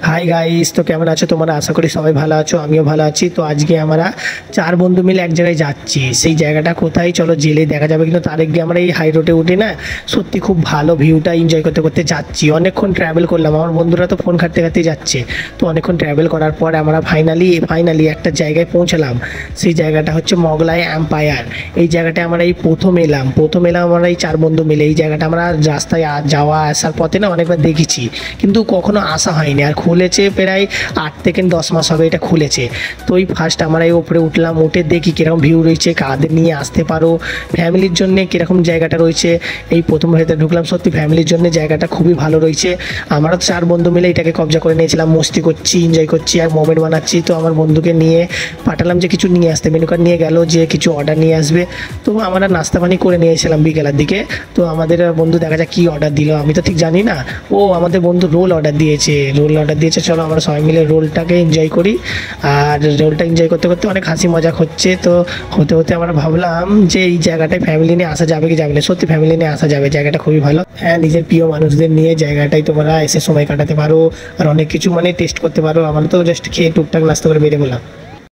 Hi guys, তো কেমন আছো তোমরা? আশা করি সবাই ভালো আছো, আমিও ভালো আছি। তো আজকে আমরা চার বন্ধু মিলে এক জায়গায় যাচ্ছি। সেই জায়গাটা কোথায় চলো জেলে দেখা যাবে, কিন্তু তার আগে আমরা এই হাই রোডে উঠে না সত্যি খুব ভালো ভিউটা এনজয় করতে করতে যাচ্ছি। অনেকক্ষণ ট্রাভেল করলাম, আমার বন্ধুরা তো ফোন ঘাঁটতে ঘাঁটতে যাচ্ছে। তো অনেকক্ষণ ট্রাভেল করার পর আমরা ফাইনালি একটা জায়গায় পৌঁছালাম। সেই জায়গাটা হচ্ছে মোগলাই এম্পায়ার। এই জায়গাটায় আমরা এই প্রথম এলাম আমরা এই চার বন্ধু মিলে। এই জায়গাটা আমরা রাস্তায় যাওয়া আসার পথে না অনেকবার দেখেছি, কিন্তু কখনো আসা হয়নি। আর খুলেছে প্রায় 8 থেকে 10 মাস হবে এটা খুলেছে। তো এই ফার্স্ট আমরা এই উপরে উঠলাম, উঠে দেখি কীরকম ভিউ রয়েছে, কাদের নিয়ে আসতে পারো, ফ্যামিলির জন্য কীরকম জায়গাটা রয়েছে। এই প্রথম ভেতরে ঢুকলাম, সত্যি ফ্যামিলির জন্য জায়গাটা খুবই ভালো রয়েছে। আমরা তো চার বন্ধু মিলে এটাকে কবজা করে নিয়েছিলাম, মস্তি করছি, এনজয় করছি আর মোমেন্ট বানাচ্ছি। তো আমার বন্ধুকে নিয়ে পাঠালাম যে কিছু নিয়ে আসতে, মেনু কার্ড নিয়ে গেল যে কিছু অর্ডার নিয়ে আসবে। তো আমরা নাস্তা পানি করে নিয়েছিলাম বিকেলের দিকে। তো আমাদের বন্ধু দেখা যাক কী অর্ডার দিল, আমি তো ঠিক জানি না। ও আমাদের বন্ধু রোল অর্ডার দিয়েছে, চলো আমরা সবাই মিলে রোলটাকে এনজয় করি। আর রোলটা এনজয় করতে করতে অনেক হাসি মজাক হচ্ছে। তো হতে হতে আমরা ভাবলাম যে এই জায়গাটায় ফ্যামিলি নিয়ে আসা যাবে কি যাবে না। সত্যি ফ্যামিলি নিয়ে আসা যাবে, জায়গাটা খুবই ভালো। হ্যাঁ, নিজের প্রিয় মানুষদের নিয়ে জায়গাটায় তোমরা এসে সময় কাটাতে পারো আর অনেক কিছু টেস্ট করতে পারো। আমরা তো জাস্ট খেয়ে টুকটাক নাস্তা করে বেরিয়ে গেলাম।